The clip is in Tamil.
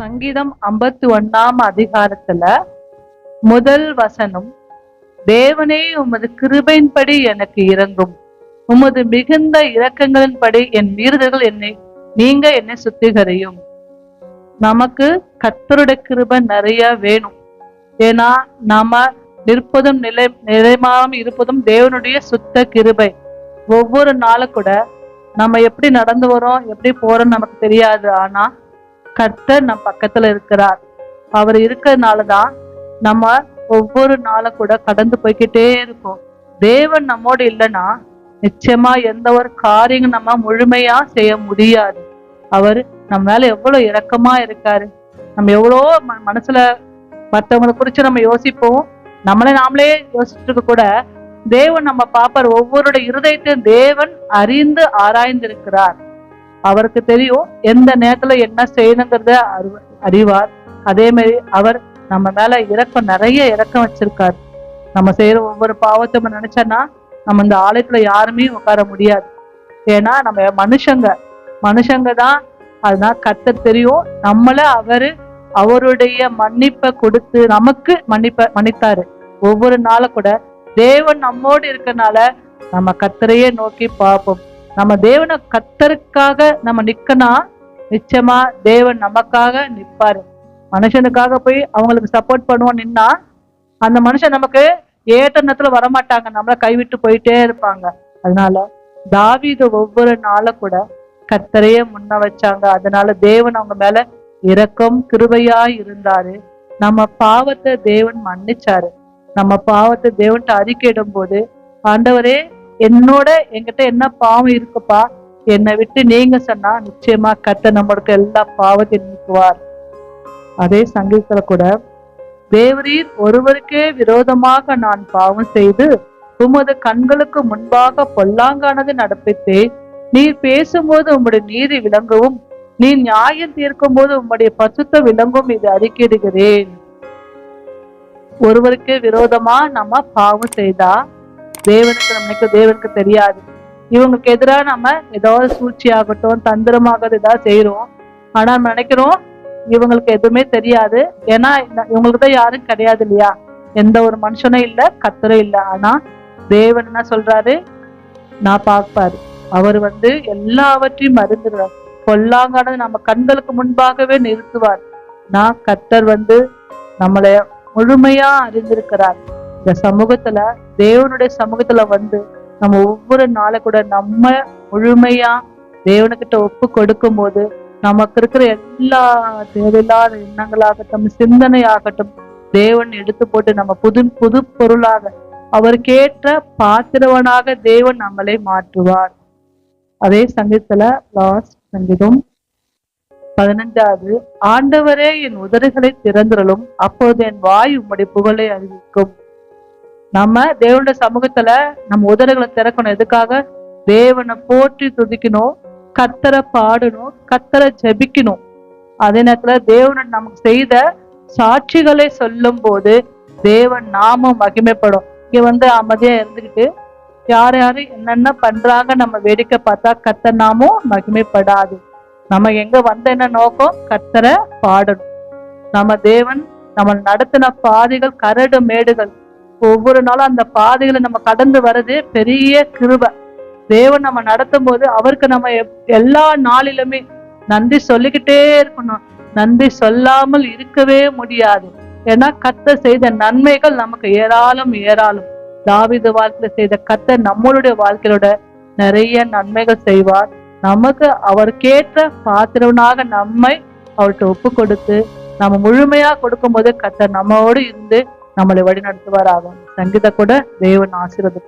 சங்கீதம் 51ஆம் அதிகாரத்துல முதல் வசனம், தேவனே உமது கிருபையின்படி எனக்கு இரங்கும், உமது மிகுந்த இரக்கங்களின்படி என் மீறுதல்கள் என்னை சுத்திகரியும். நமக்கு கர்த்தருடைய கிருபை நிறைய வேணும். ஏன்னா நாம நிற்பதும் நிலைமாம இருப்பதும் தேவனுடைய சுத்த கிருபை. ஒவ்வொரு நாளும் கூட நம்ம எப்படி நடந்து வரோம், எப்படி போறோம் நமக்கு தெரியாது. ஆனா கர்த்தர் நம் பக்கத்துல இருக்கிறார். அவர் இருக்கிறதுனாலதான் நம்ம ஒவ்வொரு நாளும் கூட கடந்து போய்கிட்டே இருக்கோம். தேவன் நம்மோடு இல்லைன்னா நிச்சயமா எந்த ஒரு காரியம் நம்ம முழுமையா செய்ய முடியாது. அவர் நம்ம மேல எவ்வளவு இரக்கமா இருக்காரு. நம்ம எவ்வளோ மனசுல மற்றவங்களை குறிச்சு நம்ம யோசிப்போம். நாமளே யோசிச்சுட்டு கூட தேவன் நம்ம பாப்பார். ஒவ்வொருடைய இருதயத்தையும் தேவன் அறிந்து ஆராய்ந்திருக்கிறார். அவருக்கு தெரியும் எந்த நேரத்துல என்ன செய்யணுங்கிறத அறிவார். அதே மாதிரி அவர் நம்ம மேல நிறைய இரக்கம் வச்சிருக்காரு. நம்ம செய்யற ஒவ்வொரு பாவத்தை நம்ம நினைச்சோன்னா நம்ம இந்த ஆலயத்துல யாருமே உட்கார முடியாது. ஏன்னா நம்ம மனுஷங்க தான். அதுதான் கர்த்தர் தெரியும். நம்மள அவருடைய மன்னிப்பை கொடுத்து நமக்கு மன்னித்தாரு. ஒவ்வொரு நாளும் கூட தேவன் நம்மோடு இருக்கனால நம்ம கர்த்தரையே நோக்கி பார்ப்போம். நம்ம தேவனை கர்த்தருக்காக நம்ம நிக்கனா நிச்சயமா தேவன் நமக்காக நிற்பாரு. மனுஷனுக்காக போய் அவங்களுக்கு சப்போர்ட் பண்ணுவோம் நின்னா அந்த மனுஷன் நமக்கு ஏற்ற நேரத்துல வரமாட்டாங்க, நம்மள கைவிட்டு போயிட்டே இருப்பாங்க. அதனால தாவீது ஒவ்வொரு நாளும் கூட கர்த்தரையே முன்ன வச்சாங்க. அதனால தேவன் அவங்க மேல இரக்கம் கிருபையா இருந்தாரு. நம்ம பாவத்தை தேவன் மன்னிச்சாரு. நம்ம பாவத்தை தேவன்கிட்ட அறிக்கையிடும் போது, ஆண்டவரே என்கிட்ட என்ன பாவம் இருக்குப்பா, என்னை விட்டு நீங்க சொன்னா நிச்சயமா கர்த்தர் நம்மளுக்கு எல்லா பாவத்தையும் நீக்குவார். அதே சங்கீதத்துல கூட, தேவரீர் ஒருவருக்கே விரோதமாக நான் பாவம் செய்து உமது கண்களுக்கு முன்பாக பொல்லாங்கானது நடப்பித்தேன். நீர் பேசும்போது உம்முடைய நீதி விளங்கவும், நீ நியாயம் தீர்க்கும் போது உம்முடைய பசுத்த விளங்கும் இது அறிக்கையிடுகிறேன். ஒருவருக்கே விரோதமா நம்ம பாவம் செய்தா தேவனுக்கு தெரியாது. இவங்களுக்கு எதிராக நம்ம ஏதாவது சூழ்ச்சி ஆகட்டும் தந்திரமாக ஏதாவது செய்யறோம். ஆனா நம்ம நினைக்கிறோம் இவங்களுக்கு எதுவுமே தெரியாது. ஏன்னா இவங்களுக்கு தான் யாரும் கிடையாது இல்லையா, எந்த ஒரு மனுஷனும் இல்ல, கர்த்தரும் இல்ல. ஆனா தேவன் என்ன சொல்றாரு, நான் பார்ப்பாரு. அவர் எல்லாவற்றையும் அறிந்துடுவார். பொல்லாங்கானது நம்ம கண்களுக்கு முன்பாகவே நிறுத்துவார். நான் கர்த்தர் நம்மளை முழுமையா அறிந்திருக்கிறார். இந்த சமூகத்துல தேவனுடைய சமூகத்துல நம்ம ஒவ்வொரு நாளை கூட நம்ம முழுமையா தேவனுக்கிட்ட ஒப்பு கொடுக்கும் போது நமக்கு இருக்கிற எல்லா தேவையில்லாத எண்ணங்களாகட்டும் சிந்தனையாகட்டும் தேவன் எடுத்து போட்டு நம்ம புது பொருளாக அவருக்கேற்ற பாத்திரவனாக தேவன் நம்மளை மாற்றுவார். அதே சங்கீதத்துல லாஸ்ட் சங்கீதம் 15வது, ஆண்டவரே என் உதடுகளை திறந்துறலும், அப்போது என் வாய் உம்முடைய புகழை அறிவிக்கும். நம்ம தேவனுடைய சமூகத்துல நம்ம உதடுகளை திறக்கணும். எதுக்காக? தேவனை போற்றி துதிக்கணும், கர்த்தரை பாடணும், கர்த்தரை ஜெபிக்கணும். அதே நேரத்துல தேவன் நமக்கு செய்த சாட்சிகளை சொல்லும் போது தேவன் நாமும் மகிமைப்படும். இங்க அமைதியா இருந்துகிட்டு யாரு என்னென்ன பண்றாங்க நம்ம வேடிக்கை பார்த்தா கர்த்தர் நாமும் மகிமைப்படாது. நம்ம எங்க என்ன நோக்கம்? கர்த்தரை பாடணும். நம்ம தேவன் நம்ம நடத்தின பாதைகள் கரடு மேடுகள். ஒவ்வொரு நாளும் அந்த பாதைகளை நம்ம கடந்து வர்றது பெரிய கிருபை. தேவன் நம்ம நடத்தும் போது அவருக்கு நம்ம எல்லா நாளிலுமே நன்றி சொல்லிக்கிட்டே இருக்கணும். நன்றி சொல்லாமல் இருக்கவே முடியாது. ஏன்னா கர்த்தர் செய்த நன்மைகள் நமக்கு ஏராளம். தாவீது வாழ்க்கையில செய்த கர்த்தர் நம்மளுடைய வாழ்க்கையோட நிறைய நன்மைகள் செய்வார். நமக்கு அவருக்கேற்ற பாத்திரவனாக நம்மை அவர்கிட்ட ஒப்பு கொடுத்து நம்ம முழுமையா கொடுக்கும் போது கர்த்தர் நம்மோடு இருந்து நம்மளை வழி நடத்துவாராகும். சங்கீத கூட தேவன் ஆசீர்வதிப்பார்.